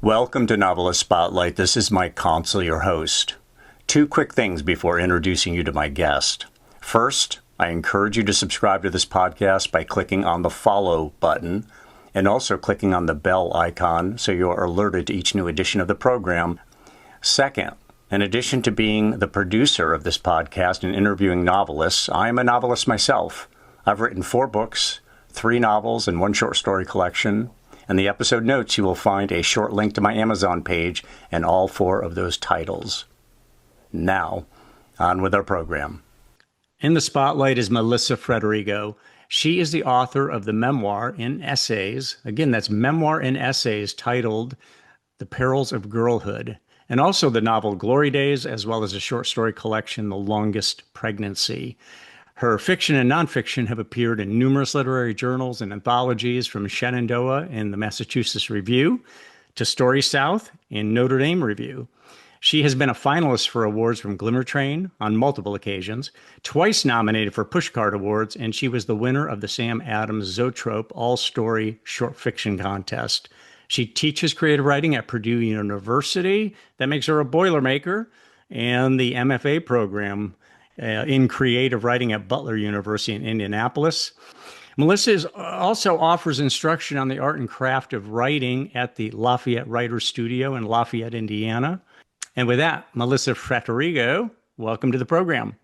Welcome to Novelist Spotlight. This is Mike Consol, your host. Two quick things before introducing you to my guest. First, I encourage you to subscribe to this podcast by clicking on the follow button and also clicking on the bell icon so you're alerted to each new edition of the program. Second, in addition to being the producer of this podcast and interviewing novelists, I am a novelist myself. I've written 4 books, 3 novels, and 1 short story collection. In the episode notes, you will find a short link to my Amazon page and all 4 of those titles. Now, on with our program. In the spotlight is Melissa Fraterrigo. She is the author of the memoir-in-essays. Again, that's memoir-in-essays titled The Perils of Girlhood, and also the novel Glory Days, as well as a short story collection, The Longest Pregnancy. Her fiction and nonfiction have appeared in numerous literary journals and anthologies, from Shenandoah and The Massachusetts Review to StorySouth and Notre Dame Review. She has been a finalist for awards from Glimmer Train on multiple occasions, twice nominated for Pushcart Awards, and she was the winner of the Sam Adams Zoetrope All-Story Short Fiction Contest. She teaches creative writing at Purdue University. That makes her a Boilermaker, and the MFA program in creative writing at Butler University in Indianapolis. Melissa also offers instruction on the art and craft of writing at the Lafayette Writers Studio in Lafayette, Indiana. And with that, Melissa Fraterrigo, welcome to the program.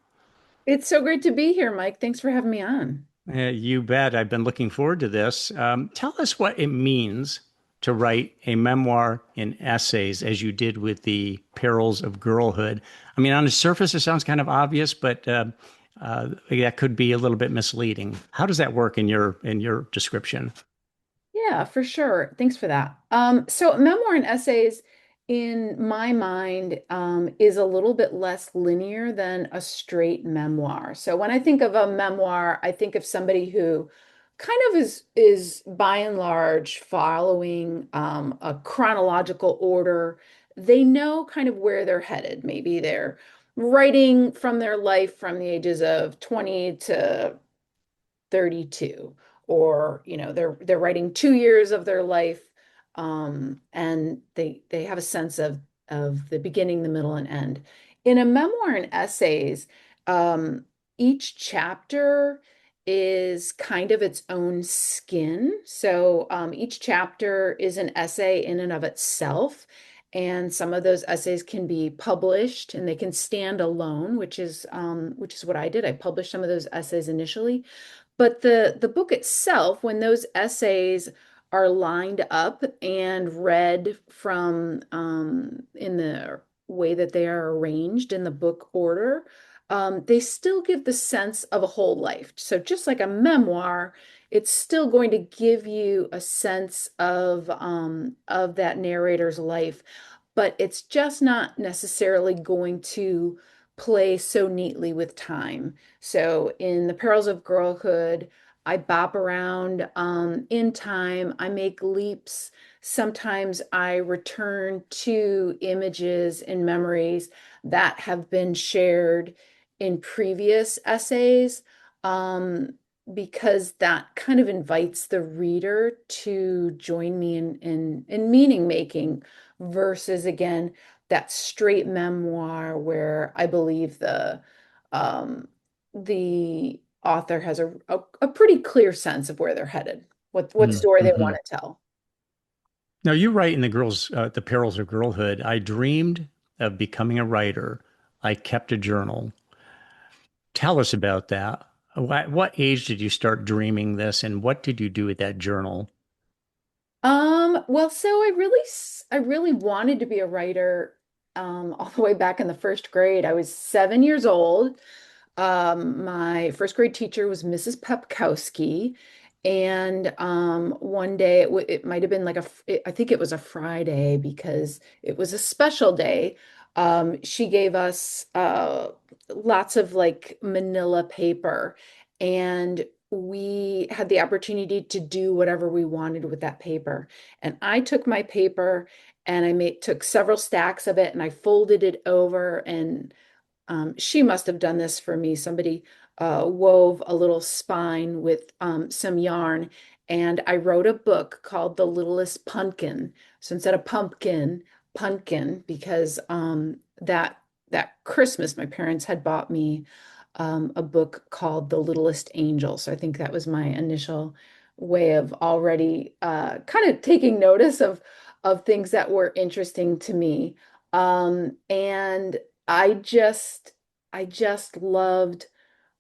It's so great to be here, Mike. Thanks for having me on. You bet. I've been looking forward to this. Tell us what it means to write a memoir in essays, as you did with the Perils of Girlhood. I mean, on the surface, it sounds kind of obvious, but that could be a little bit misleading. How does that work in your description? Yeah, for sure. Thanks for that. So memoir and essays, in my mind, is a little bit less linear than a straight memoir. So when I think of a memoir, I think of somebody who kind of is by and large following a chronological order. They know kind of where they're headed. Maybe they're writing from their life from the ages of 20 to 32, or they're writing 2 years of their life, and they have a sense of the beginning, the middle, and end. In a memoir and essays, each chapter is kind of its own skin. So each chapter is an essay in and of itself. And some of those essays can be published and they can stand alone, which is what I did. I published some of those essays initially. But the book itself, when those essays are lined up and read from in the way that they are arranged in the book order, they still give the sense of a whole life. So just like a memoir, it's still going to give you a sense of that narrator's life, but it's just not necessarily going to play so neatly with time. So in The Perils of Girlhood, I bop around in time. I make leaps. Sometimes I return to images and memories that have been shared in previous essays, because that kind of invites the reader to join me in meaning making, versus, again, that straight memoir where I believe the author has a pretty clear sense of where they're headed, what story they Mm-hmm. want to tell. Now, you write in The Perils of Girlhood, I dreamed of becoming a writer. I kept a journal. Tell us about that. What age did you start dreaming this, and what did you do with that journal? Well, so I really wanted to be a writer, all the way back in the first grade. I was 7 years old. My first grade teacher was Mrs. Pepkowski. And one day, it might have been I think it was a Friday because it was a special day. She gave us lots of like manila paper, and we had the opportunity to do whatever we wanted with that paper. And I took my paper and took several stacks of it and I folded it over, and she must have done this for me. Somebody wove a little spine with some yarn, and I wrote a book called The Littlest Pumpkin. So instead of pumpkin, pumpkin, because that Christmas my parents had bought me a book called The Littlest Angel. So I think that was my initial way of already kind of taking notice of things that were interesting to me. And I just I just loved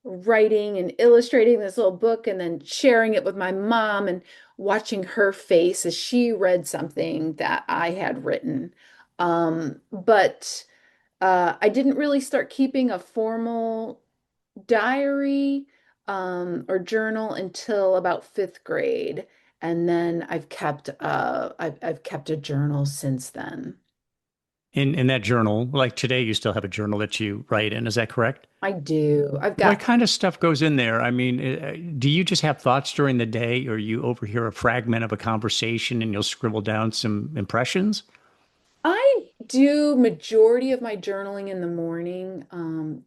writing and illustrating this little book and then sharing it with my mom and watching her face as she read something that I had written. But I didn't really start keeping a formal diary or journal until about fifth grade. And then I've kept a journal since then. In that journal, like today, you still have a journal that you write in. Is that correct? I do. I've What got kind of stuff goes in there? I mean, do you just have thoughts during the day, or you overhear a fragment of a conversation and you'll scribble down some impressions? I do majority of my journaling in the morning.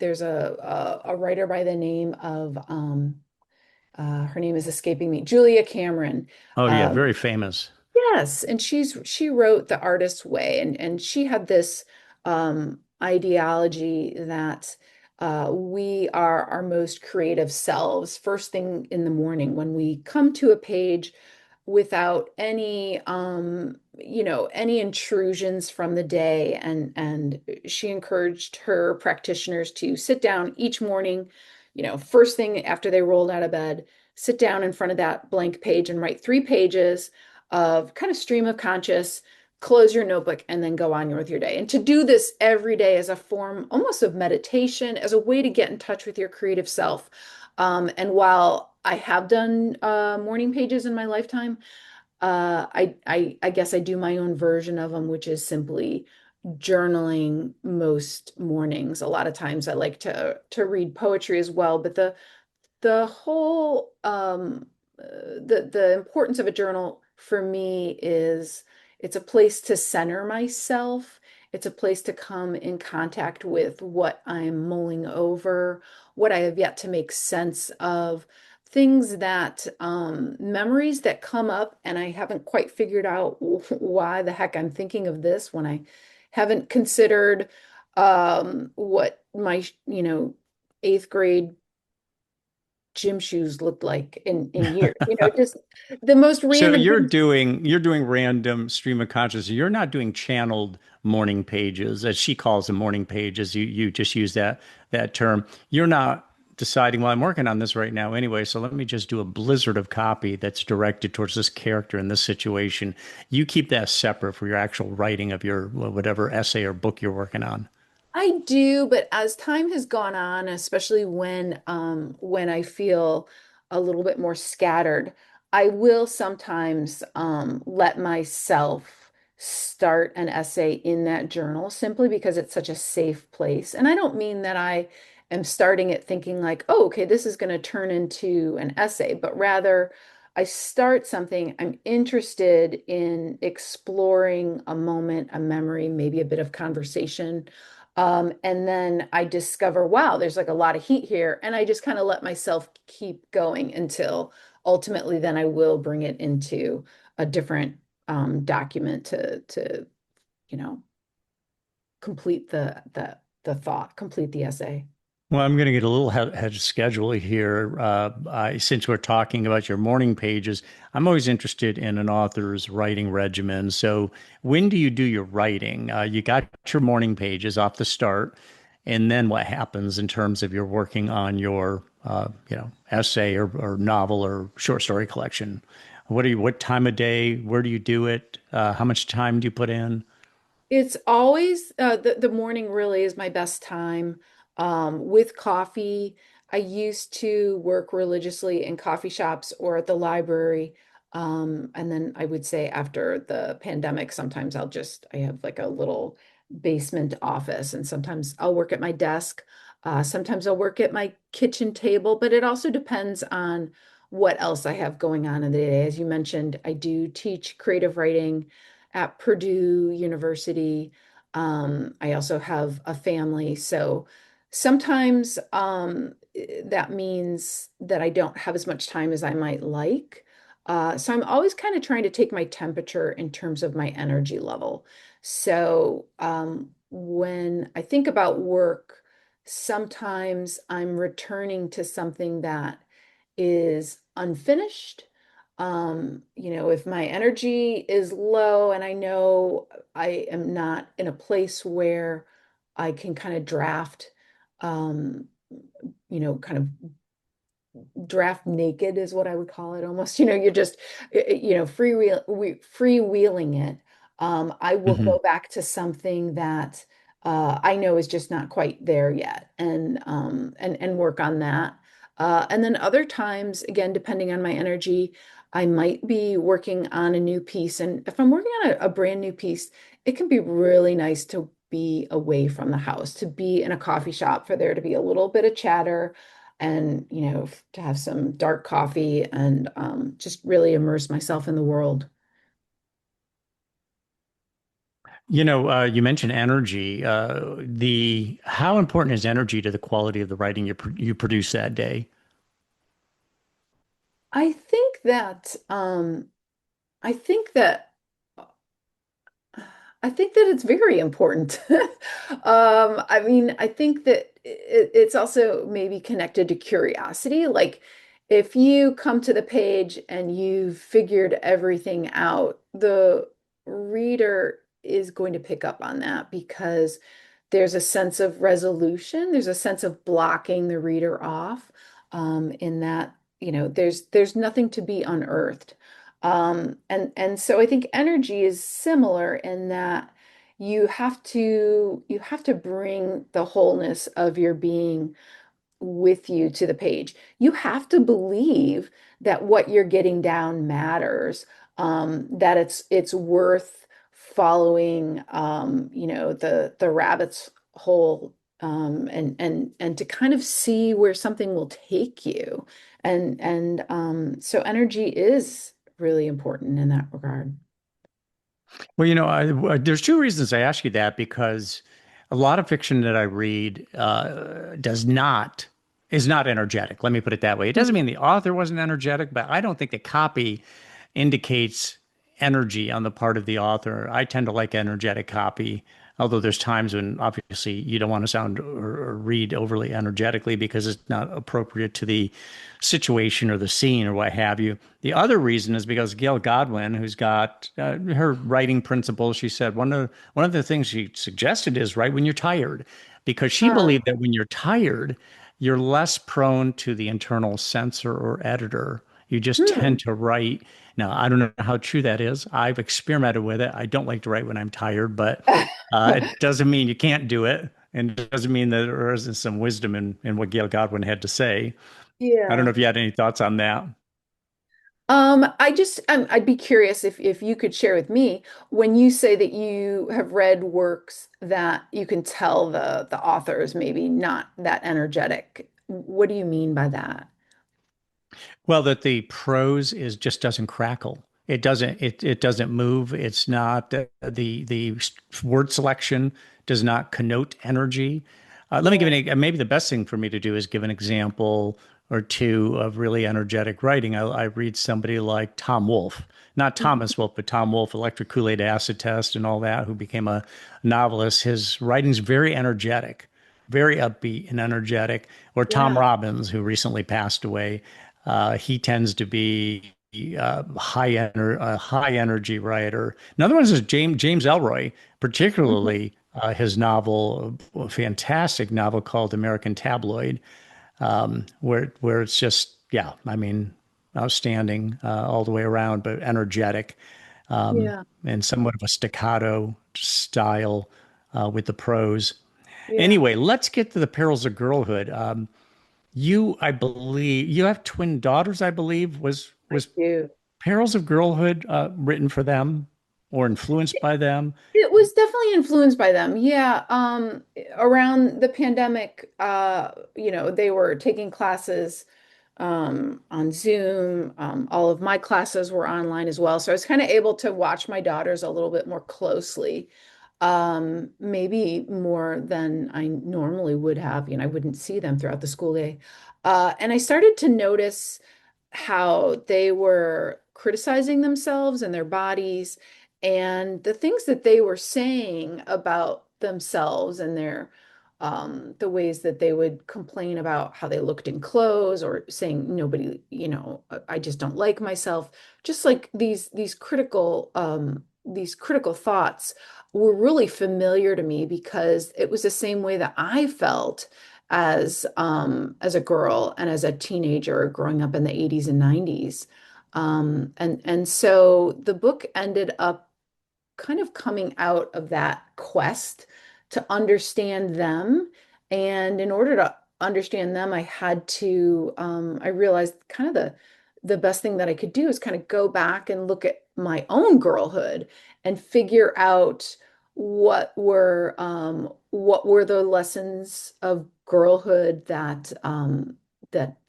There's a writer by the name of her name is escaping me, Julia Cameron. Oh, yeah, Um, very famous. yes, and she wrote The Artist's Way, and she had this ideology that we are our most creative selves first thing in the morning when we come to a page without any any intrusions from the day, and she encouraged her practitioners to sit down each morning, first thing after they rolled out of bed, sit down in front of that blank page and write 3 pages of kind of stream of conscious, close your notebook, and then go on with your day. And to do this every day as a form almost of meditation, as a way to get in touch with your creative self. And while I have done morning pages in my lifetime, I guess I do my own version of them, which is simply journaling most mornings. A lot of times I like to read poetry as well, but the whole the importance of a journal for me is it's a place to center myself. It's a place to come in contact with what I'm mulling over, what I have yet to make sense of, things that memories that come up and I haven't quite figured out why the heck I'm thinking of this when I haven't considered what my eighth grade gym shoes looked like in years. Just the most So random things. you're doing random stream of consciousness. You're not doing channeled morning pages, as she calls them morning pages. You just use that term. You're not deciding, well, I'm working on this right now anyway, so let me just do a blizzard of copy that's directed towards this character in this situation. You keep that separate for your actual writing of your whatever essay or book you're working on. I do, but as time has gone on, especially when I feel a little bit more scattered, I will sometimes let myself start an essay in that journal simply because it's such a safe place. And I don't mean that I am starting it thinking like, oh, okay, this is going to turn into an essay, but rather I start something, I'm interested in exploring a moment, a memory, maybe a bit of conversation, and then I discover, wow, there's like a lot of heat here. And I just kind of let myself keep going until ultimately then I will bring it into a different document to, you know, complete the thought, complete the essay. Well, I'm going to get a little ahead of schedule here. Since we're talking about your morning pages, I'm always interested in an author's writing regimen. So, when do you do your writing? You got your morning pages off the start, and then what happens in terms of you're working on your, essay or novel or short story collection? What time of day? Where do you do it? How much time do you put in? It's always the morning really is my best time with coffee. I used to work religiously in coffee shops or at the library. And then I would say after the pandemic, sometimes I have like a little basement office, and sometimes I'll work at my desk. Sometimes I'll work at my kitchen table, but it also depends on what else I have going on in the day. As you mentioned, I do teach creative writing at Purdue University. I also have a family, so sometimes that means that I don't have as much time as I might like. So I'm always kind of trying to take my temperature in terms of my energy level. So when I think about work, sometimes I'm returning to something that is unfinished. If my energy is low and I know I am not in a place where I can kind of um, kind of draft naked is what I would call it almost. You're just, freewheeling it. I will Hmm. go back to something that I know is just not quite there yet, and work on that. And then other times, again, depending on my energy, I might be working on a new piece. And if I'm working on a brand new piece, it can be really nice to be away from the house, to be in a coffee shop, for there to be a little bit of chatter and to have some dark coffee and just really immerse myself in the world. You mentioned energy. The how important is energy to the quality of the writing you produce that day? I think that I think that I think that it's very important. I mean, I think that it's also maybe connected to curiosity. Like, if you come to the page and you've figured everything out, the reader is going to pick up on that because there's a sense of resolution. There's a sense of blocking the reader off, in that, there's nothing to be unearthed. And so I think energy is similar in that you have to bring the wholeness of your being with you to the page. You have to believe that what you're getting down matters, that it's worth following, the rabbit's hole, and to kind of see where something will take you. So energy is really important in that regard. Well, there's two reasons I ask you that because a lot of fiction that I read is not energetic. Let me put it that way. It doesn't mean the author wasn't energetic, but I don't think the copy indicates energy on the part of the author. I tend to like energetic copy, although there's times when obviously you don't want to sound or read overly energetically because it's not appropriate to the situation or the scene or what have you. The other reason is because Gail Godwin, who's got her writing principles, she said one of the things she suggested is write when you're tired, because she Huh. believed that when you're tired, you're less prone to the internal censor or editor. You just Hmm. tend to write. Now, I don't know how true that is. I've experimented with it. I don't like to write when I'm tired, but it doesn't mean you can't do it. And it doesn't mean that there isn't some wisdom in what Gail Godwin had to say. I don't Yeah. know if you had any thoughts on that. I'd be curious if you could share with me when you say that you have read works that you can tell the author is maybe not that energetic. What do you mean by that? Well, that the prose is just doesn't crackle. It doesn't move. It's not the word selection does not connote energy. Let me Yeah. give maybe the best thing for me to do is give an example or two of really energetic writing. I read somebody like Tom Wolfe, not Thomas Wolfe, but Tom Wolfe, Electric Kool-Aid Acid Test and all that, who became a novelist. His writing's very energetic, very upbeat and energetic. Or Tom Yeah. Robbins, who recently passed away. He tends to be a high energy writer. Another one is James Elroy, Mhm. particularly his novel, a fantastic novel called American Tabloid, where it's just I mean, outstanding all the way around, but energetic, Yeah. and somewhat of a staccato style with the prose. Yeah. Anyway, let's get to the perils of girlhood. I believe, you have twin daughters, I believe. I Was do. Perils of Girlhood written for them or influenced by them? It was definitely influenced by them. Yeah. Around the pandemic, they were taking classes on Zoom. All of my classes were online as well. So I was kind of able to watch my daughters a little bit more closely, maybe more than I normally would have. I wouldn't see them throughout the school day. And I started to notice how they were criticizing themselves and their bodies and the things that they were saying about themselves and their the ways that they would complain about how they looked in clothes or saying nobody, I just don't like myself. Just like these critical thoughts were really familiar to me because it was the same way that I felt as a girl and as a teenager growing up in the 80s and 90s. And so the book ended up kind of coming out of that quest to understand them. And in order to understand them, I realized kind of the best thing that I could do is kind of go back and look at my own girlhood and figure out what were the lessons of girlhood that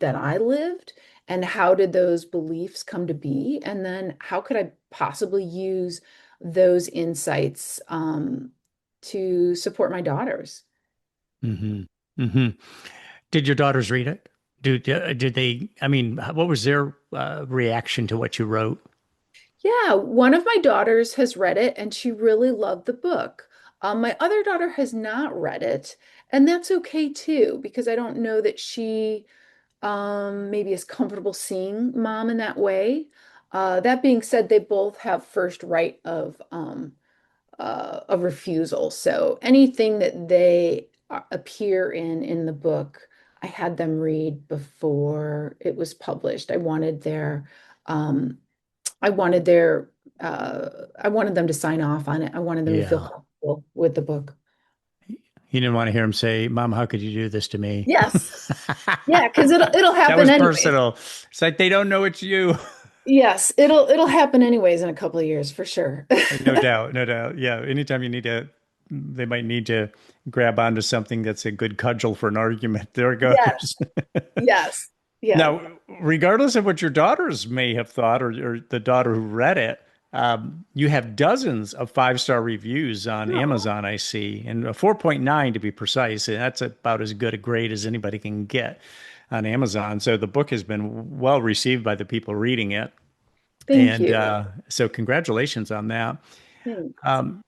I lived, and how did those beliefs come to be, and then how could I possibly use those insights to support my daughters. Hmm. Hmm. Did your daughters read it? Did they, I mean, what was their reaction to what you wrote? Yeah, one of my daughters has read it and she really loved the book. My other daughter has not read it, and that's okay too, because I don't know that she maybe is comfortable seeing mom in that way. That being said, they both have first right of refusal. So anything that they appear in the book, I had them read before it was published. Um, I wanted them to sign off on it. I wanted them to feel Yeah. comfortable with the book. You didn't want to hear them say, Mom, how could you do this to me? Yes. Yeah, because it'll That happen was anyways. personal. It's like they don't know it's you. Yes, it'll happen anyways in a couple of years for sure. No doubt, no doubt. Yeah. Anytime you need to, they might need to grab onto something that's a good cudgel for an argument. There it Yes, goes. yes, yes. Now, regardless of what your daughters may have thought, or the daughter who read it, you have dozens of five-star reviews on Oh, Amazon, I see, and a 4.9 to be precise. And that's about as good a grade as anybody can get on Amazon. So the book has been well received by the people reading it. thank And you. so congratulations on that. Thanks. Um,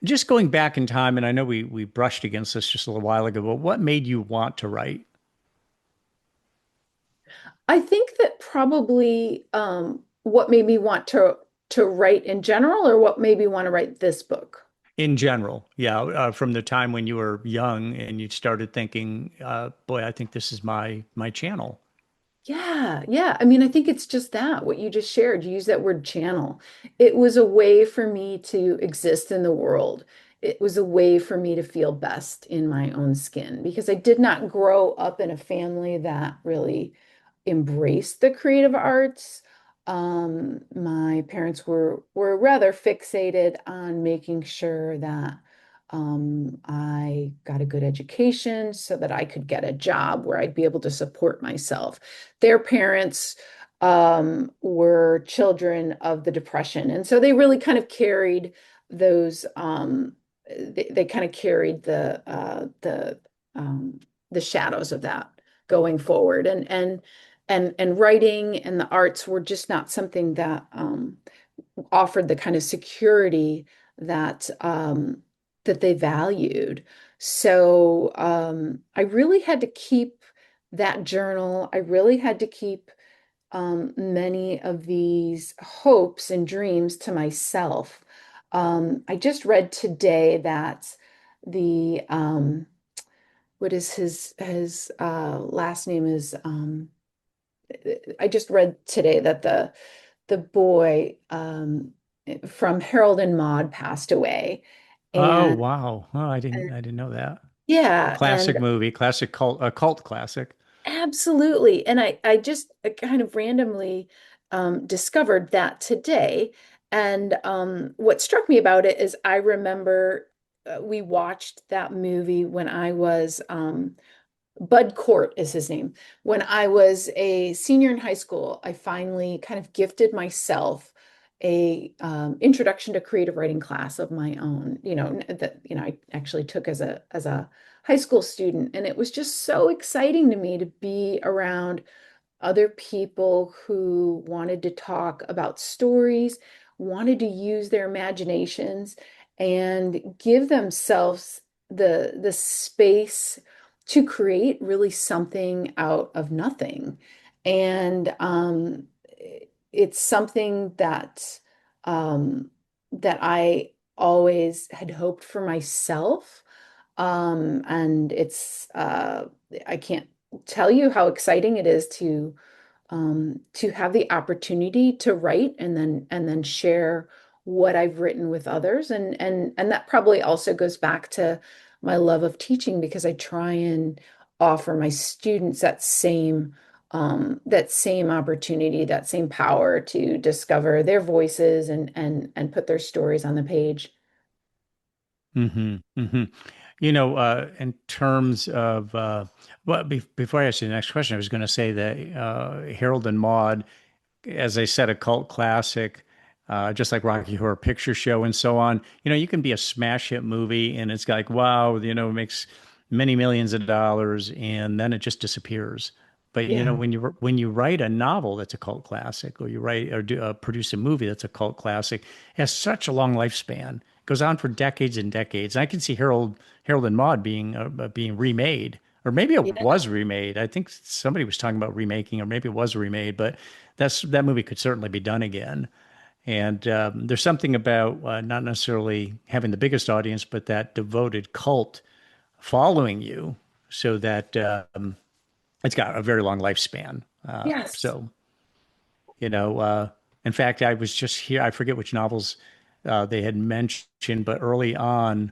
just going back in time, and I know we brushed against this just a little while ago, but what made you want to write I think that probably what made me want to write in general, or what made me want to write this book. in general? Yeah, from the time when you were young and you started thinking, boy, I think this is my channel. Yeah, yeah. I mean, I think it's just that, what you just shared. You use that word channel. It was a way for me to exist in the world. It was a way for me to feel best in my own skin because I did not grow up in a family that really embraced the creative arts. My parents were rather fixated on making sure that I got a good education so that I could get a job where I'd be able to support myself. Their parents were children of the Depression, and so they really kind of carried those. They kind of carried the shadows of that going forward, and writing and the arts were just not something that offered the kind of security that that they valued. So I really had to keep that journal. I really had to keep many of these hopes and dreams to myself. I just read today that the what is his last name is I just read today that the boy from Harold and Maude passed away. Oh, And, wow. Oh, and I didn't know that. yeah, Classic and movie, classic cult, a cult classic. absolutely. And I just kind of randomly discovered that today. And what struck me about it is I remember we watched that movie when I was Bud Cort is his name. When I was a senior in high school, I finally kind of gifted myself a introduction to creative writing class of my own, that I actually took as a high school student, and it was just so exciting to me to be around other people who wanted to talk about stories, wanted to use their imaginations and give themselves the space to create really something out of nothing. And it's something um, that I always had hoped for myself. And I can't tell you how exciting it is to have the opportunity to write and then share what I've written with others. And that probably also goes back to my love of teaching because I try and offer my students that same opportunity, that same power to discover their voices and put their stories on the page. Hmm. Hmm. You know, in terms of, well, before I ask you the next question, I was going to say that Harold and Maude, as I said, a cult classic, just like Rocky Horror Picture Show and so on. You know, you can be a smash hit movie and it's like, wow, you know, it makes many millions of dollars and then it just disappears. But you Yeah. know, when you write a novel that's a cult classic, or you write or produce a movie that's a cult classic, it has such a long lifespan. It goes on for decades and decades. And I can see Harold and Maude being remade, or maybe it Yeah. was remade. I think somebody was talking about remaking, or maybe it was remade. But that movie could certainly be done again. And there's something about not necessarily having the biggest audience, but that devoted cult following you, so that it's got a very long lifespan. Yes. So, you know, in fact, I was just here. I forget which novels they had mentioned, but early on,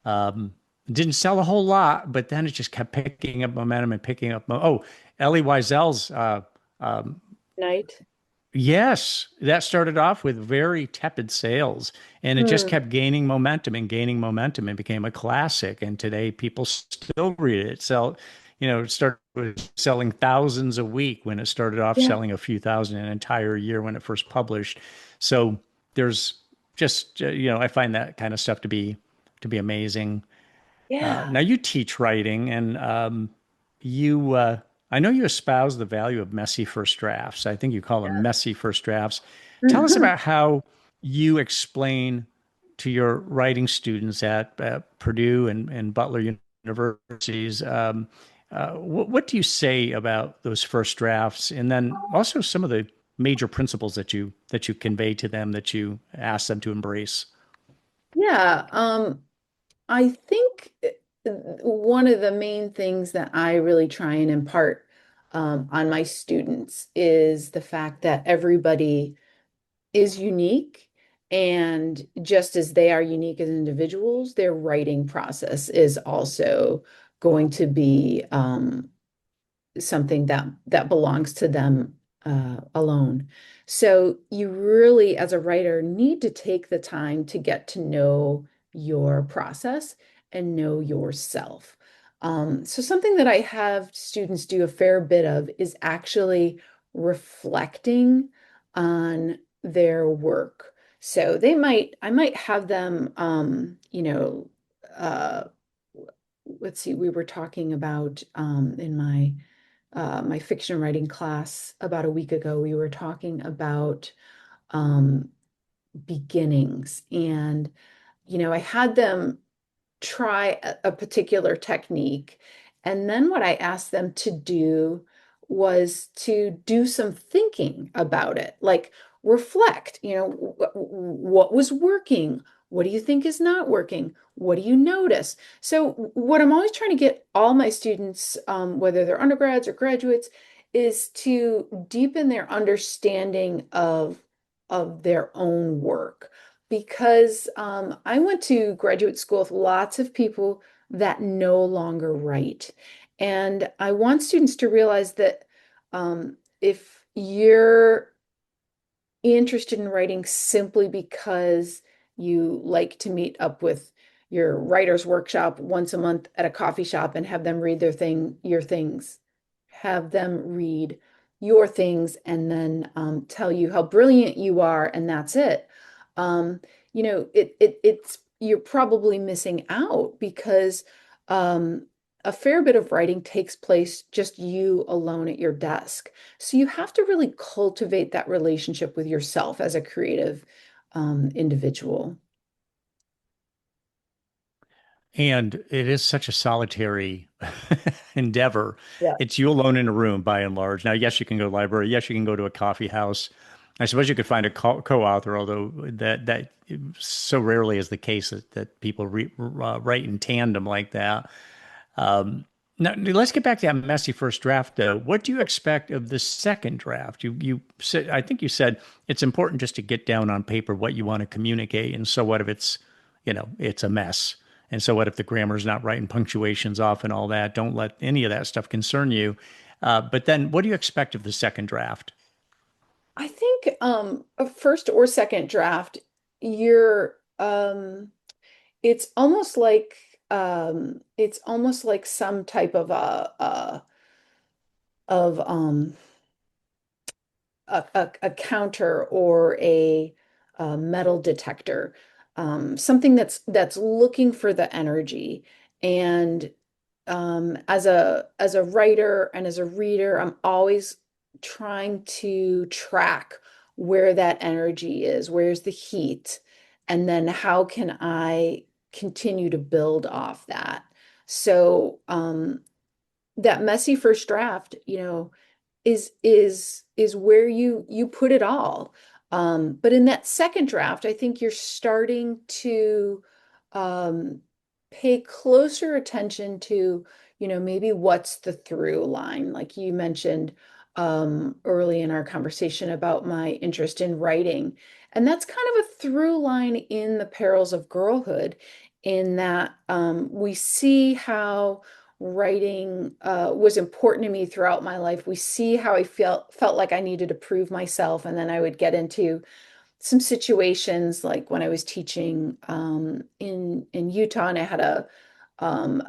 didn't sell a whole lot, but then it just kept picking up momentum and picking up. Oh, Ellie Wiesel's Night. yes, that started off with very tepid sales, and it just Hmm. kept gaining momentum and became a classic. And today people still read it. It started with selling thousands a week when it started off Yeah. selling a few thousand an entire year when it first published. So there's just, I find that kind of stuff to be amazing. Yeah. Now you teach writing, and you I know you espouse the value of messy first drafts. I think you call them messy first drafts. Tell us about how you explain to your writing students at Purdue and Butler universities. What do you say about those first drafts, and then also some of the major principles that you convey to them, that you ask them to embrace? Yeah. I think one of the main things that I really try and impart on my students is the fact that everybody is unique. And just as they are unique as individuals, their writing process is also going to be something that belongs to them alone. So you really, as a writer, need to take the time to get to know your process and know yourself. So something that I have students do a fair bit of is actually reflecting on their work. So I might have them, uh, let's see, we were talking about in my fiction writing class about a week ago, we were talking about um, beginnings. And, I had them try a particular technique. And then what I asked them to do was to do some thinking about it, like reflect, what was working? What do you think is not working? What do you notice? So, what I'm always trying to get all my students, whether they're undergrads or graduates, is to deepen their understanding of their own work because I went to graduate school with lots of people that no longer write. And I want students to realize that if you're interested in writing simply because you like to meet up with your writer's workshop once a month at a coffee shop and have them read your things, have them read your things and then tell you how brilliant you are, and that's it. Um, it's you're probably missing out because um, a fair bit of writing takes place just you alone at your desk. So you have to really cultivate that relationship with yourself as a creative individual. And it is such a solitary endeavor. Yeah. It's you alone in a room by and large. Now, yes, you can go to the library. Yes, you can go to a coffee house. I suppose you could find a co-author, although that so rarely is the case that people write in tandem like that. Um, Now, let's get back to that messy first draft, though. What do you expect of the second draft? You said, I think you said it's important just to get down on paper what you want to communicate. And so what if it's, it's a mess? And so what if the grammar's not right and punctuation's off and all that? Don't let any of that stuff concern you. But then what do you expect of the second draft? I think a first or second draft, you're it's almost like some type of of a counter or a metal detector, something that's looking for the energy. And as a writer and as a reader, I'm always trying to track where that energy is, where's the heat, and then how can I continue to build off that. So that messy first draft, is where you put it all. But in that second draft, I think you're starting to um, pay closer attention to, maybe what's the through line, like you mentioned early in our conversation about my interest in writing. And that's kind of a through line in the Perils of Girlhood, in that we see how writing was important to me throughout my life. We see how I felt like I needed to prove myself, and then I would get into some situations like when I was teaching in Utah, and I had a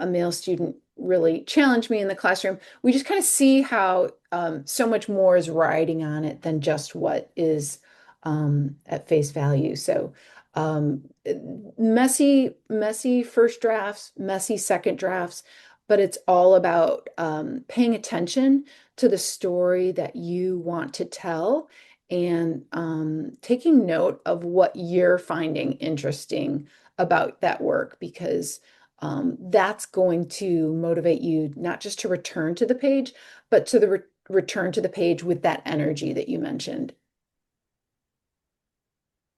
male student really challenge me in the classroom. We just kind of see how so much more is riding on it than just what is at face value. So um, messy first drafts, messy second drafts, but it's all about paying attention to the story that you want to tell, and taking note of what you're finding interesting about that work, because that's going to motivate you not just to return to the page, but to the return to the page with that energy that you mentioned.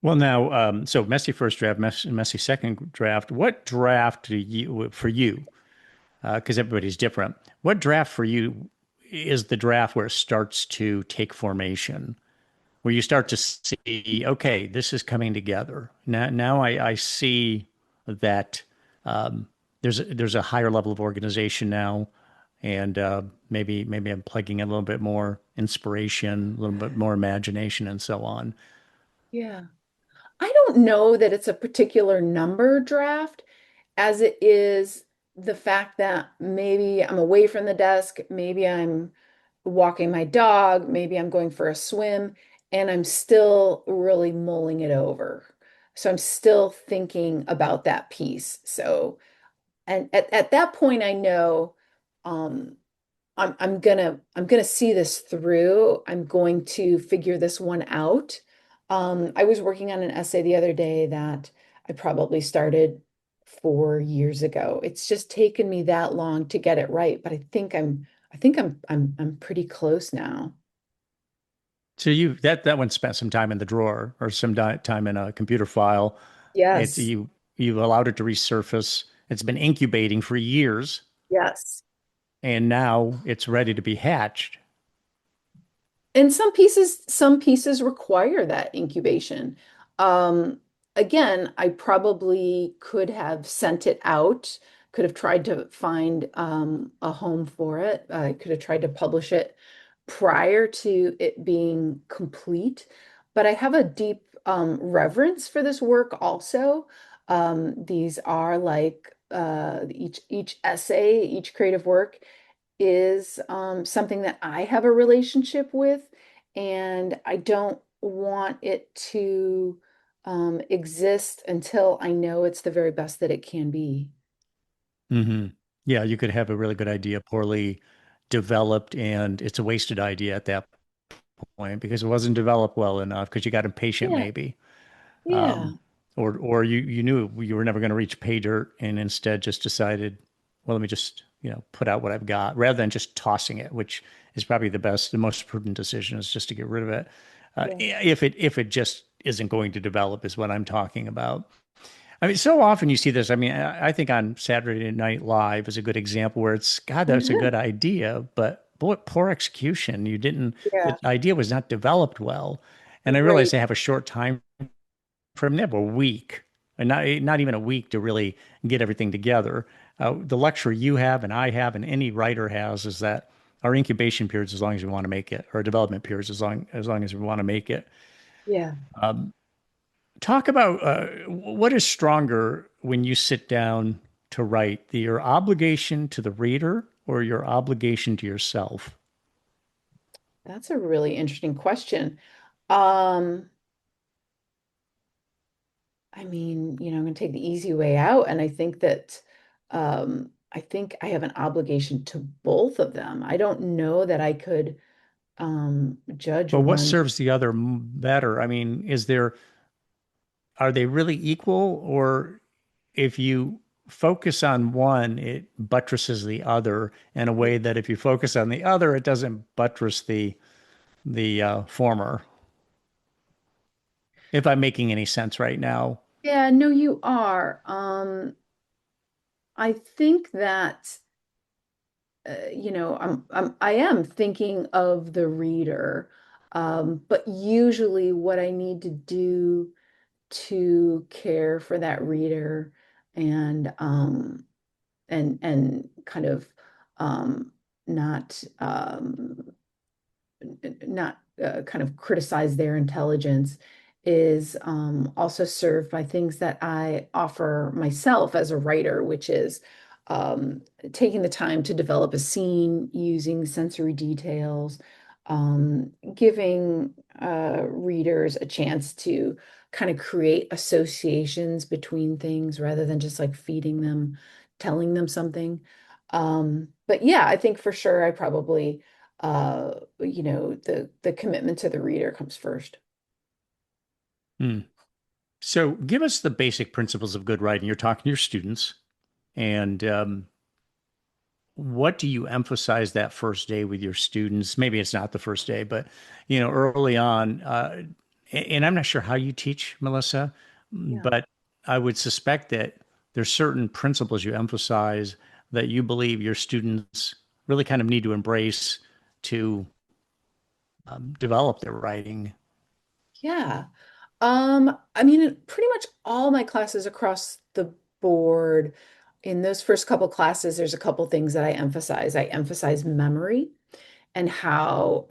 Well, now, so messy first draft, messy second draft. What draft do you, for you, because everybody's different, what draft for you is the draft where it starts to take formation, where you start to see, okay, this is coming together. Now I see that there's a higher level of organization now, and maybe I'm plugging in a little bit more inspiration, a little bit more imagination, and so on. Yeah. I don't know that it's a particular number draft, as it is the fact that maybe I'm away from the desk, maybe I'm walking my dog, maybe I'm going for a swim, and I'm still really mulling it over. So I'm still thinking about that piece. So, and at that point, I know um, I'm gonna see this through. I'm going to figure this one out. I was working on an essay the other day that I probably started 4 years ago. It's just taken me that long to get it right, but I'm pretty close now. So you that one spent some time in the drawer or some time in a computer file. It's Yes. you allowed it to resurface. It's been incubating for years, Yes. and now it's ready to be hatched. And some pieces require that incubation. Um, Again, I probably could have sent it out, could have tried to find a home for it. I could have tried to publish it prior to it being complete. But I have a deep reverence for this work also. These are like each essay, each creative work is something that I have a relationship with, and I don't want it to exist until I know it's the very best that it can be. Hmm. Yeah, you could have a really good idea poorly developed, and it's a wasted idea at that point because it wasn't developed well enough because you got impatient Yeah, maybe. yeah, Or you knew you were never going to reach pay dirt and instead just decided, well, let me just, put out what I've got rather than just tossing it, which is probably the most prudent decision is just to get rid of it. yeah. If it just isn't going to develop is what I'm talking about. I mean, so often you see this. I mean, I think on Saturday Night Live is a good example where it's, God, that's a good idea, but boy, poor execution. Yeah, The idea was not developed well. And I realize right. they have a short time frame. They have a week, and not even a week to really get everything together. The luxury you have and I have and any writer has is that our incubation periods as long as we want to make it, or development periods as long as we want to make it. Yeah. Talk about what is stronger when you sit down to write, your obligation to the reader or your obligation to yourself? That's a really interesting question. Um, I mean, I'm going to take the easy way out, and I think that I think I have an obligation to both of them. I don't know that I could judge But what one. serves the other better? I mean, are they really equal, or if you focus on one, it buttresses the other in a way that if you focus on the other, it doesn't buttress the former. If I'm making any sense right now. Yeah, no, you are. I think that I am thinking of the reader, but usually what I need to do to care for that reader and kind of um, not kind of criticize their intelligence is also served by things that I offer myself as a writer, which is taking the time to develop a scene using sensory details, giving readers a chance to kind of create associations between things rather than just like feeding them, telling them something. But yeah, I think for sure I probably the commitment to the reader comes first. Hmm. So give us the basic principles of good writing. You're talking to your students, and what do you emphasize that first day with your students? Maybe it's not the first day, but early on. And I'm not sure how you teach, Melissa, Yeah. but I would suspect that there's certain principles you emphasize that you believe your students really kind of need to embrace to develop their writing. Yeah. I mean, in pretty much all my classes across the board, in those first couple classes, there's a couple things that I emphasize. I emphasize memory and how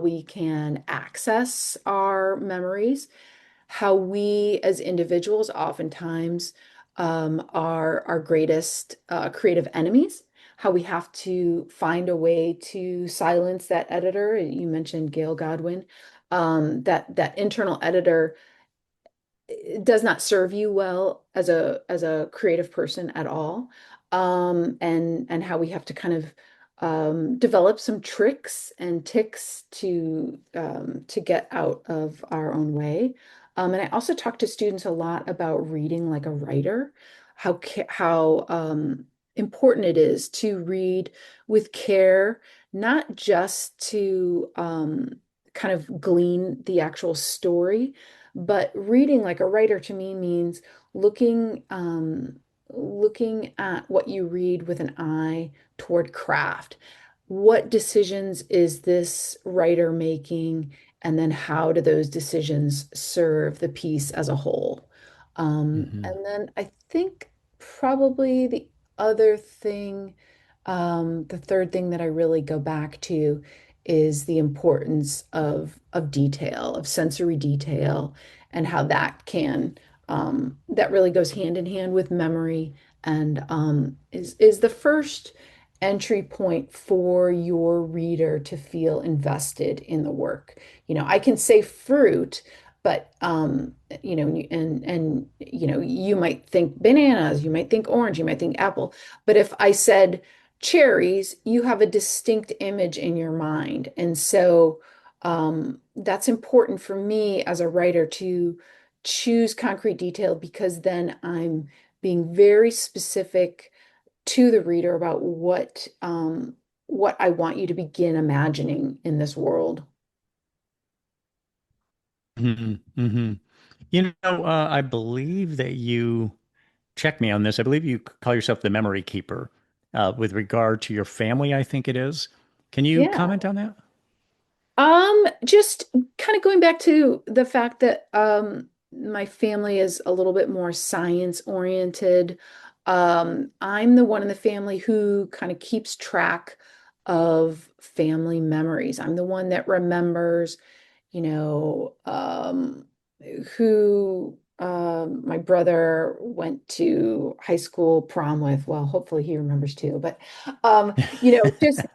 we can access our memories, how we as individuals oftentimes are our greatest creative enemies, how we have to find a way to silence that editor. You mentioned Gail Godwin, that internal editor does not serve you well as a creative person at all. And how we have to kind of develop some tricks and ticks to get out of our own way. And I also talk to students a lot about reading like a writer, how important it is to read with care, not just to kind of glean the actual story, but reading like a writer to me means looking looking at what you read with an eye toward craft. What decisions is this writer making? And then how do those decisions serve the piece as a whole? Hmm. And then I think probably other thing, the third thing that I really go back to is the importance of detail, of sensory detail, and how that really goes hand in hand with memory and is the first entry point for your reader to feel invested in the work. I can say fruit, but you might think bananas, you might think orange, you might think apple. But if I said cherries, you have a distinct image in your mind. And so that's important for me as a writer to choose concrete detail, because then I'm being very specific to the reader about what I want you to begin imagining in this world. Hmm. Hmm. I believe that you check me on this. I believe you call yourself the memory keeper with regard to your family, I think it is. Can you Yeah. comment on that? Just kind of going back to the fact that my family is a little bit more science oriented. I'm the one in the family who kind of keeps track of family memories. I'm the one that remembers, you know, who my brother went to high school prom with. Well, hopefully he remembers too, but just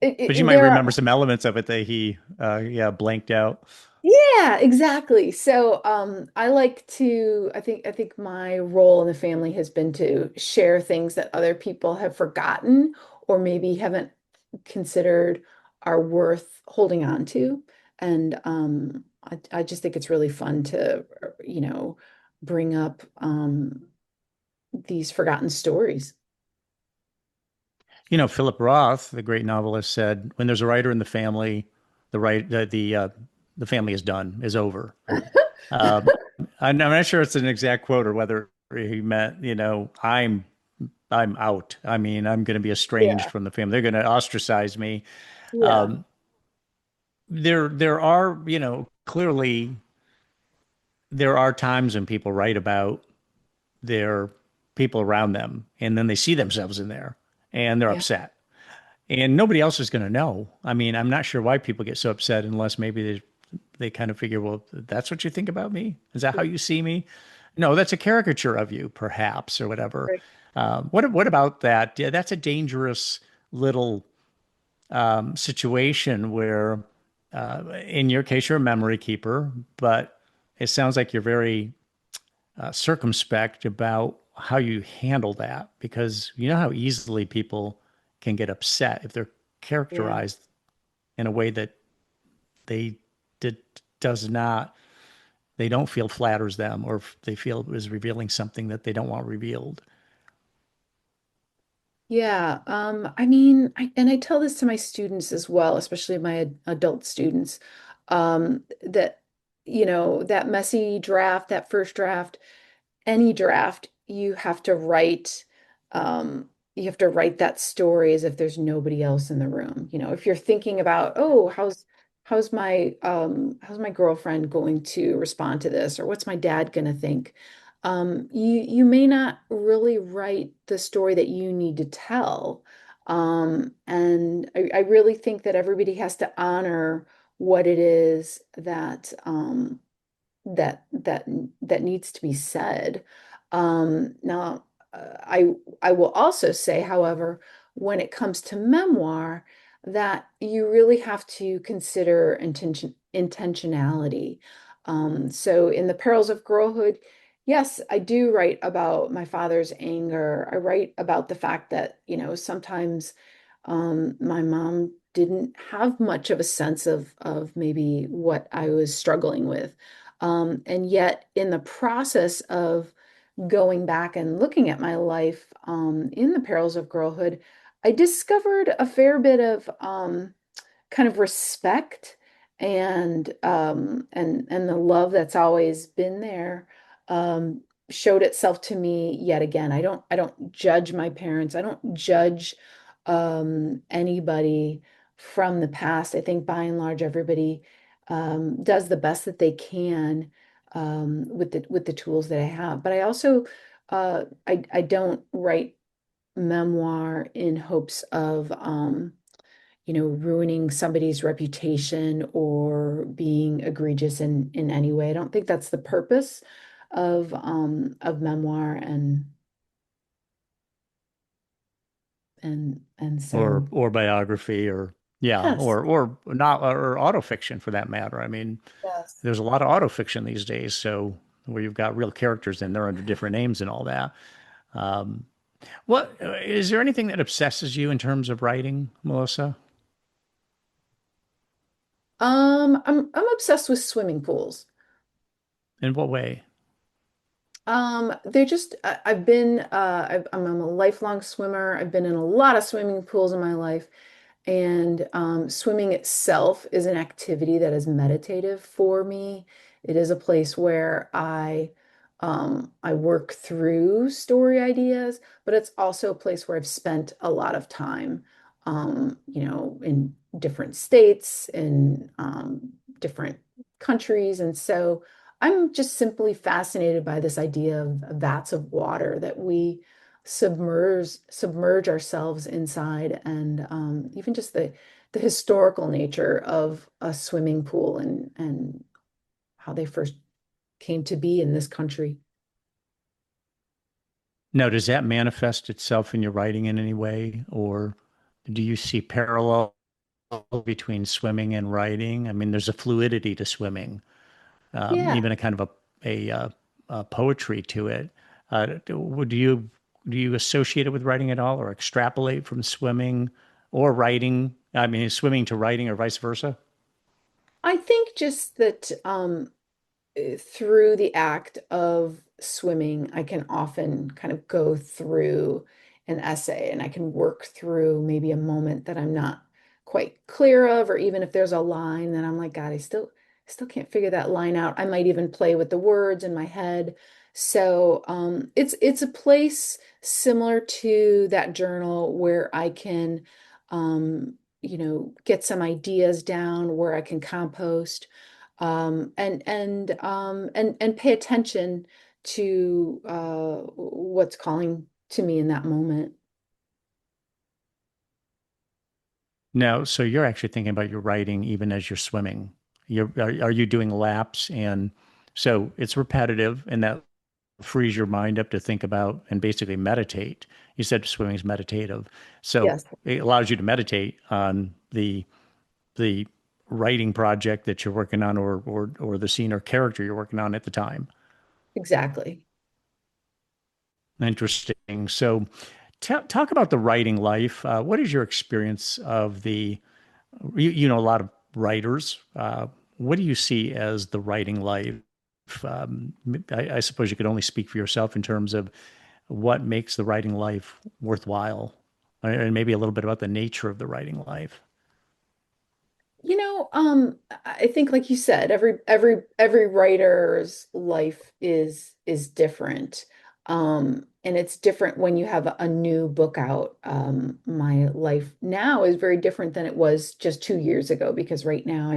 But you might there. remember some elements of it that he, yeah, blanked out. Yeah, exactly. So I think my role in the family has been to share things that other people have forgotten or maybe haven't considered are worth holding on to. And I just think it's really fun to, bring up these forgotten stories. Philip Roth, the great novelist, said, "When there's a writer in the family, the family is done, is over." Um, I'm not sure it's an exact quote or whether he meant, I'm out. I mean, I'm going to be estranged Yeah. from the family. They're going to ostracize me. Yeah. Um, there are, clearly there are times when people write about their people around them, and then they see themselves in there, and they're Yeah. upset, and nobody else is going to know. I mean, I'm not sure why people get so upset unless maybe they kind of figure, well, that's what you think about me? Is that how you see me? No, that's a caricature of you, perhaps, or whatever. Right. What about that? Yeah, that's a dangerous little situation where, in your case, you're a memory keeper, but it sounds like you're very circumspect about how you handle that because you know how easily people can get upset if they're Yeah. characterized in a way that they did, does not they don't feel flatters them or they feel is revealing something that they don't want revealed. Yeah, I mean, and I tell this to my students as well, especially my adult students, that, that messy draft, that first draft, any draft, you have to write that story as if there's nobody else in the room. If you're thinking about, oh, how's my girlfriend going to respond to this, or what's my dad going to think? You may not really write the story that you need to tell. And I really think that everybody has to honor what it is that needs to be said. Now, I will also say, however, when it comes to memoir, that you really have to consider intentionality. So in The Perils of Girlhood, yes, I do write about my father's anger. I write about the fact that, sometimes my mom didn't have much of a sense of maybe what I was struggling with. And yet, in the process of going back and looking at my life in the perils of girlhood, I discovered a fair bit of kind of respect and the love that's always been there showed itself to me yet again. I don't judge my parents. I don't judge anybody from the past. I think by and large everybody does the best that they can with the tools that I have. But I also I don't write memoir in hopes of ruining somebody's reputation or being egregious in any way. I don't think that's the purpose of memoir and or so or biography or Yeah, Yes. or not, or autofiction for that matter. I mean, Yes. there's a lot of autofiction these days, so where you've got real characters in there under different names and all that. Um, what is there anything that obsesses you in terms of writing, Melissa? I'm obsessed with swimming pools. In what way? They're just I've been I'm a lifelong swimmer. I've been in a lot of swimming pools in my life, and swimming itself is an activity that is meditative for me. It is a place where I work through story ideas, but it's also a place where I've spent a lot of time, in different states, in different countries, and so I'm just simply fascinated by this idea of vats of water that we submerge ourselves inside, and even just the historical nature of a swimming pool and how they first came to be in this country. Now, does that manifest itself in your writing in any way, or do you see parallel between swimming and writing? I mean, there's a fluidity to swimming, Yeah. even a kind of a poetry to it. Would do you associate it with writing at all, or extrapolate from swimming or writing? I mean, swimming to writing, or vice versa? I think just that through the act of swimming, I can often kind of go through an essay and I can work through maybe a moment that I'm not quite clear of, or even if there's a line that I'm like, God, I still can't figure that line out. I might even play with the words in my head. So it's a place similar to that journal where I can get some ideas down, where I can compost and pay attention to what's calling to me in that moment. No, so you're actually thinking about your writing even as you're swimming. Are you doing laps? And so it's repetitive, and that frees your mind up to think about and basically meditate. You said swimming is meditative. So Yes, it allows you to meditate on the writing project that you're working on, or the scene or character you're working on at the time. exactly. Interesting. So talk about the writing life. What is your experience of you know a lot of writers. What do you see as the writing life? Um, I suppose you could only speak for yourself in terms of what makes the writing life worthwhile, and maybe a little bit about the nature of the writing life. I think like you said, every writer's life is different. And it's different when you have a new book out. My life now is very different than it was just 2 years ago because right now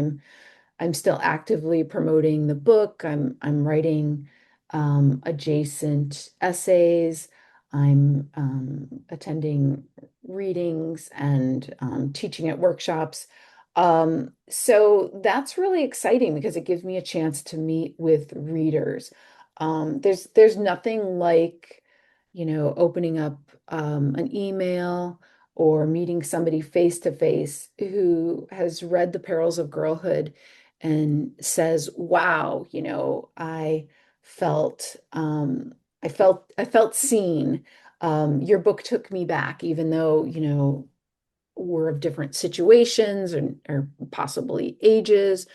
I'm still actively promoting the book. I'm writing adjacent essays. I'm attending readings and teaching at workshops. So that's really exciting because it gives me a chance to meet with readers. There's nothing like, opening up an email or meeting somebody face to face who has read The Perils of Girlhood and says, "Wow, felt I felt seen. Your book took me back, even though, we're of different situations or possibly ages,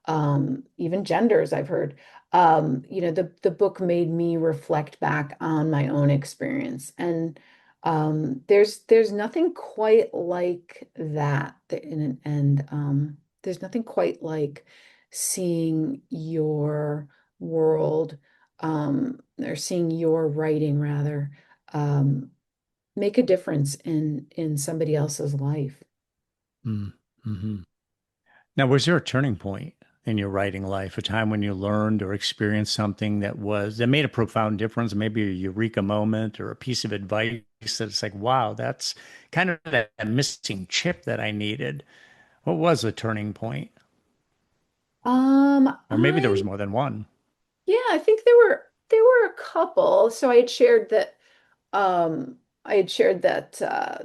even genders, I've heard. The book made me reflect back on my own experience. And there's nothing quite like that. And there's nothing quite like seeing your world, or seeing your writing rather, um, make a difference in somebody else's life. Mm-hmm. Now, was there a turning point in your writing life, a time when you learned or experienced something that made a profound difference, maybe a eureka moment or a piece of advice that it's like, wow, that's kind of that missing chip that I needed? What was the turning point? Or maybe there was I more than one. Yeah, I think there were a couple. So I had shared that I had shared that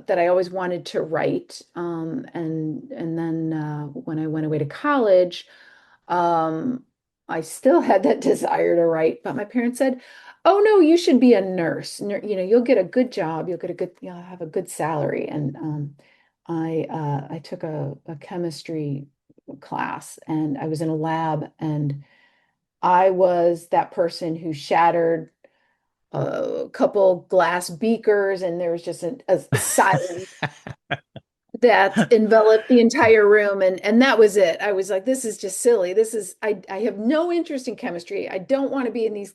I always wanted to write, and then when I went away to college, um, I still had that desire to write, but my parents said, "Oh no, you should be a nurse. You'll get a good job. You'll have a good salary." And I took a chemistry class, and I was in a lab, and I was that person who shattered a couple glass beakers, and there was just a silence that enveloped the entire room, and that was it. I was like, this is just silly. I have no interest in chemistry. I don't want to be in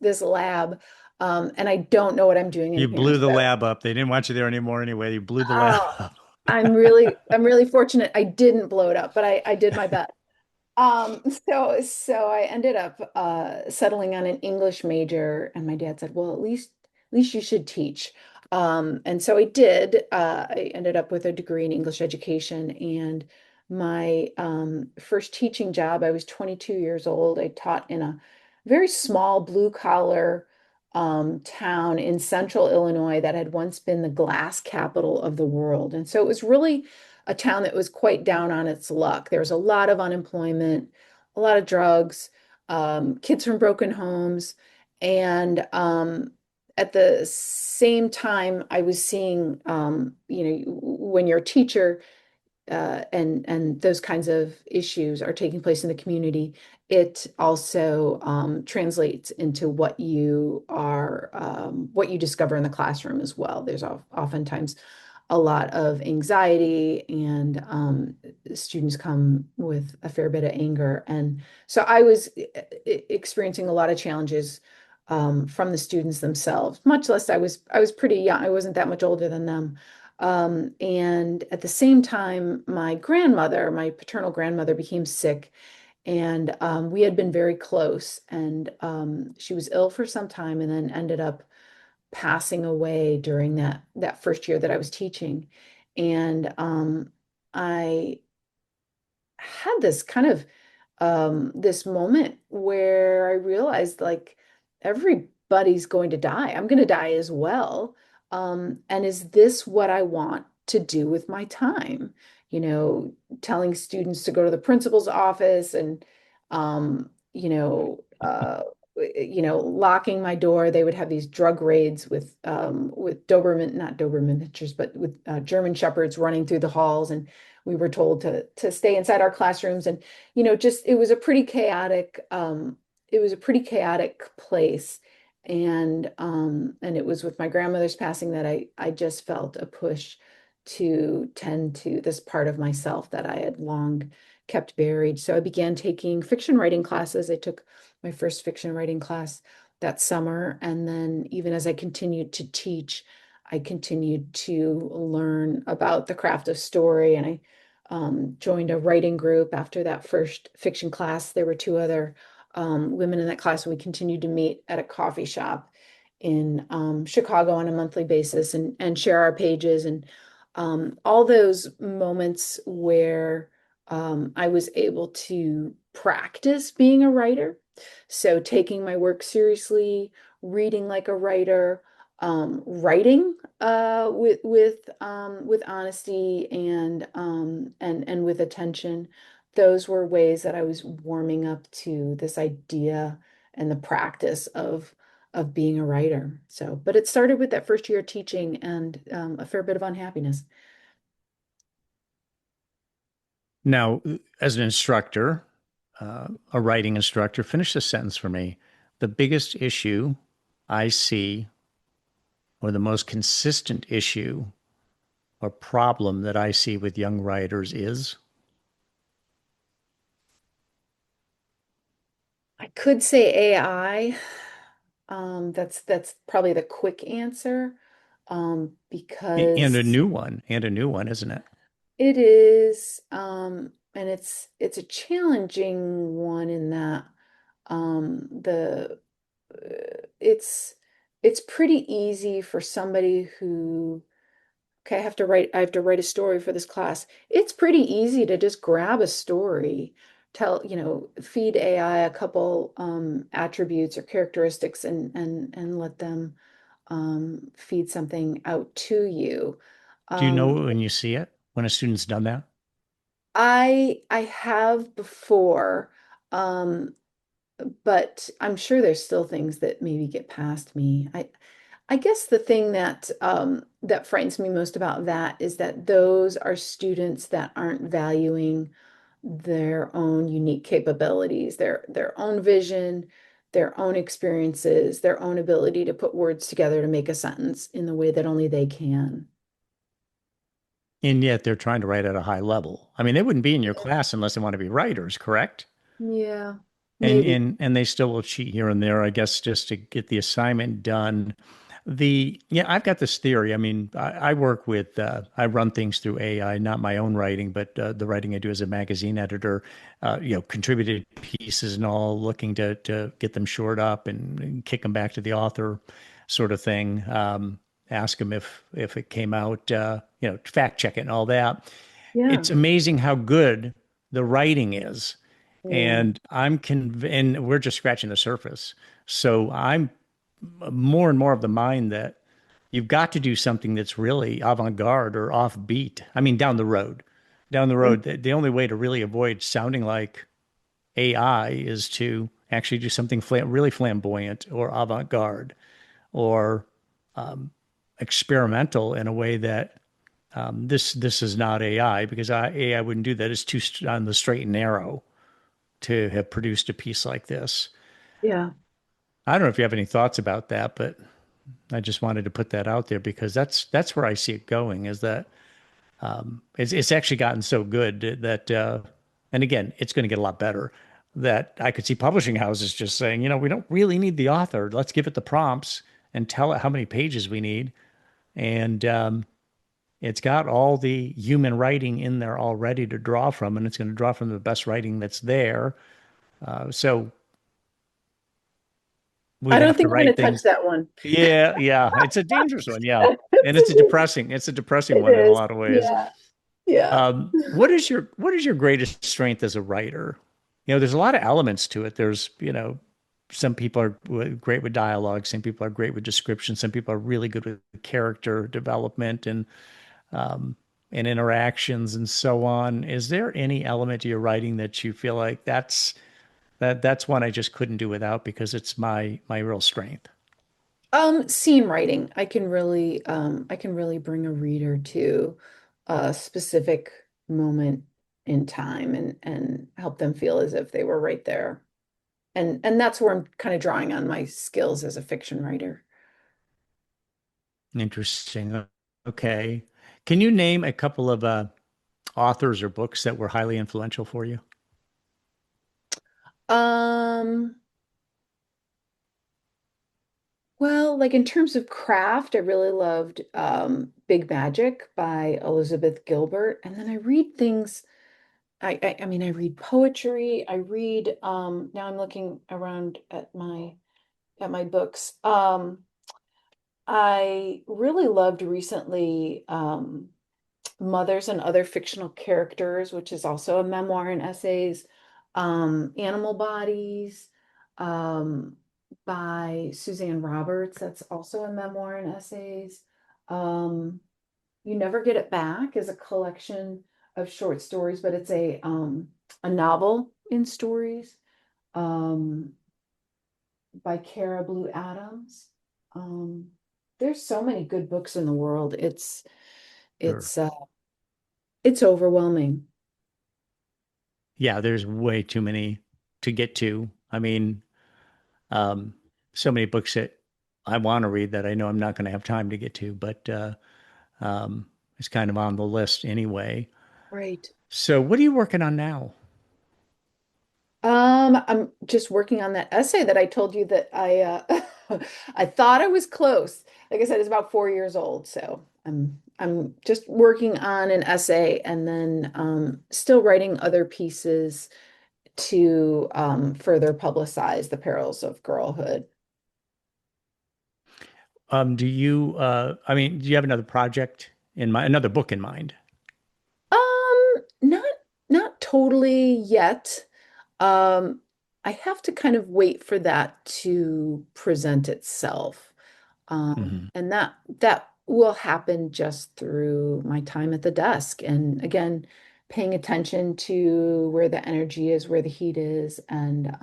this lab. And I don't know what I'm doing in You here. blew the So lab up. They didn't want you there anymore anyway. You blew the lab oh, up. I'm really fortunate I didn't blow it up, but I did my best. So I ended up settling on an English major, and my dad said, "Well, at least you should teach." And so I did. I ended up with a degree in English education, and my first teaching job, I was 22 years old. I taught in a very small blue collar town in central Illinois that had once been the glass capital of the world. And so it was really a town that was quite down on its luck. There was a lot of unemployment, a lot of drugs, kids from broken homes. And at the same time, I was seeing, when you're a teacher, and those kinds of issues are taking place in the community, it also translates into what you discover in the classroom as well. There's oftentimes a lot of anxiety, and students come with a fair bit of anger. And so I was experiencing a lot of challenges from the students themselves, much less I was pretty young. I wasn't that much older than them. And at the same time, my paternal grandmother, became sick, and we had been very close. And she was ill for some time, and then ended up passing away during that first year that I was teaching. And I had this kind of this moment where I realized, like, everybody's going to die. I'm going to die as well. And is this what I want to do with my time? You know, telling students to go to the principal's office, and um, you know, uh, locking my door. They would have these drug raids with Doberman, not Doberman pictures, but with German shepherds running through the halls, and we were told to stay inside our classrooms. And just it was a pretty chaotic place. And it was with my grandmother's passing that I just felt a push to tend to this part of myself that I had long kept buried. So I began taking fiction writing classes. I took my first fiction writing class that summer, and then even as I continued to teach, I continued to learn about the craft of story. And I joined a writing group after that first fiction class. There were two other women in that class, and we continued to meet at a coffee shop in Chicago on a monthly basis, and share our pages. And all those moments where I was able to practice being a writer. So taking my work seriously, reading like a writer, writing with honesty, and with attention. Those were ways that I was warming up to this idea and the practice of being a writer. So, but it started with that first year of teaching, and a fair bit of unhappiness. Now, as an instructor, a writing instructor, finish the sentence for me. The biggest issue I see, or the most consistent issue or problem that I see with young writers is I could say AI. That's probably the quick answer, and because a new one, isn't it? it is, and it's a challenging one in that the it's pretty easy for somebody who, okay, I have to write a story for this class. It's pretty easy to just grab a story, feed AI a couple attributes or characteristics, and let them feed something out to you. Do you know Um, when you see it, when a student's done that? I have before, um, but I'm sure there's still things that maybe get past me. I guess the thing that that frightens me most about that is that those are students that aren't valuing their own unique capabilities, their own vision, their own experiences, their own ability to put words together to make a sentence in the way that only they can. And yet they're trying to write at a high level. I mean, they wouldn't be in your class unless they want to be writers, correct? Yeah, And maybe. they still will cheat here and there, I guess, just to get the assignment done. I've got this theory. I mean, I work with I run things through AI, not my own writing, but the writing I do as a magazine editor. Contributed pieces and all, looking to get them shored up and kick them back to the author, sort of thing. Ask them if it came out, fact check it and all that. Yeah, It's amazing how good the writing is, yeah, and and we're just scratching the surface. So I'm more and more of the mind that you've got to do something that's really avant-garde or offbeat. I mean, down the road, the only way to really avoid sounding like AI is to actually do something really flamboyant or avant-garde or experimental in a way that this is not AI, because AI wouldn't do that. It's too on the straight and narrow to have produced a piece like this. yeah. I don't know if you have any thoughts about that, but I just wanted to put that out there because that's where I see it going. Is that it's actually gotten so good that, and again, it's going to get a lot better. That I could see publishing houses just saying, we don't really need the author. Let's give it the prompts and tell it how many pages we need, and it's got all the human writing in there already to draw from, and it's going to draw from the best writing that's there. So we I don't have to think we're write going to touch things. that one. Yeah, yeah. It's a dangerous one, yeah. And it's a depressing It one in a is. lot of ways. Yeah, yeah. What is your greatest strength as a writer? There's a lot of elements to it. There's, some people are great with dialogue, some people are great with description, some people are really good with character development um, and interactions and so on. Is there any element to your writing that you feel like that's one I just couldn't do without because it's my real strength? Scene writing. I can really bring a reader to a specific moment in time and help them feel as if they were right there. And that's where I'm kind of drawing on my skills as a fiction writer. Interesting. Okay. Can you name a couple of authors or books that were highly influential for you? Um, well, like in terms of craft, I really loved Big Magic by Elizabeth Gilbert. And then I read things, I mean, I read poetry. I read now I'm looking around at my books. I really loved recently Mothers and Other Fictional Characters, which is also a memoir and essays, Animal Bodies um, by Suzanne Roberts. That's also a memoir and essays. Um, You Never Get It Back is a collection of short stories, but it's a novel in stories um, by Cara Blue Adams. Um, there's so many good books in the world. Sure. It's uh, it's overwhelming. Yeah, there's way too many to get to. I mean, um, so many books that I want to read that I know I'm not going to have time to get to, but it's kind of on the list anyway. Right. So, what are you working on now? I'm just working on that essay that I told you that I thought I was close. Like I said, it's about 4 years old, so I'm just working on an essay and then still writing other pieces to further publicize the perils of girlhood. Do you have another project in mind, another book in mind? Not not totally yet. Um, I have to kind of wait for that to present itself. Hmm. And that will happen just through my time at the desk. And again, paying attention to where the energy is, where the heat is, and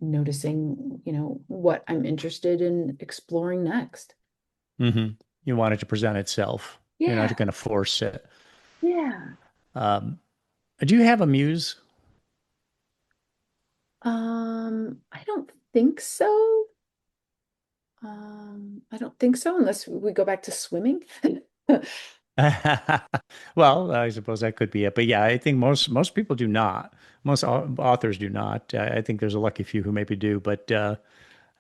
noticing, what I'm interested in exploring next. Hmm. You want it to present itself. You're Yeah, not going to force it. yeah. Um, do you have a muse? I don't think so. I don't think so, unless we go back to swimming. Well, I suppose that could be it. But yeah, I think most people do not. Most authors do not. I think there's a lucky few who maybe do, but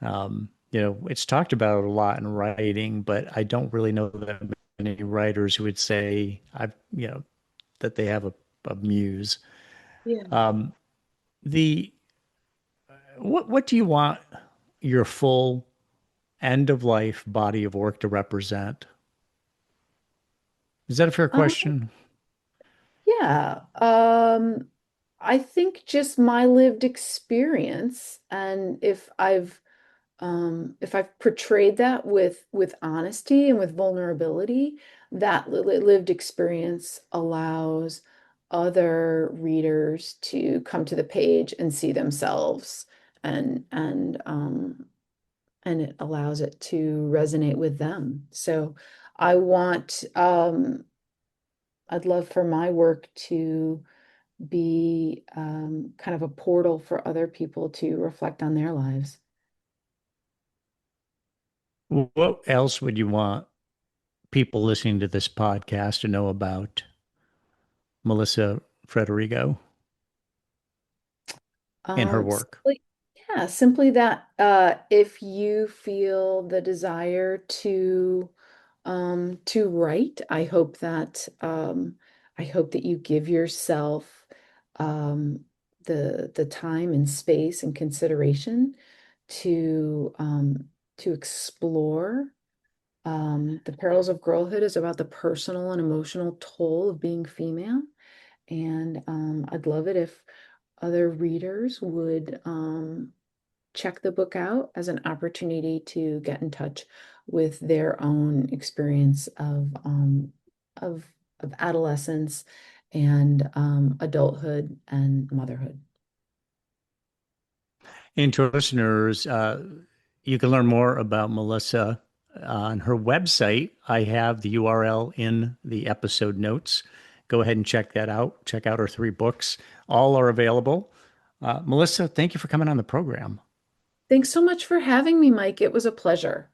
it's talked about a lot in writing, but I don't really know that many writers who would say that they have a muse. Yeah. Um, the what do you want your full end of life body of work to represent? Is that a fair Um, question? yeah. I think just my lived experience, and if I've portrayed that with honesty and with vulnerability, that lived experience allows other readers to come to the page and see themselves, and it allows it to resonate with them. So I want I'd love for my work to be kind of a portal for other people to reflect on their lives. What else would you want people listening to this podcast to know about Melissa Fraterrigo and her work? Simply, yeah, simply that if you feel the desire to write, I hope that you give yourself the time and space and consideration to explore. The Perils of Girlhood is about the personal and emotional toll of being female. And I'd love it if other readers would check the book out as an opportunity to get in touch with their own experience of of adolescence and adulthood and motherhood. And to our listeners, you can learn more about Melissa on her website. I have the URL in the episode notes. Go ahead and check that out. Check out her 3 books. All are available. Melissa, thank you for coming on the program. Thanks so much for having me, Mike. It was a pleasure.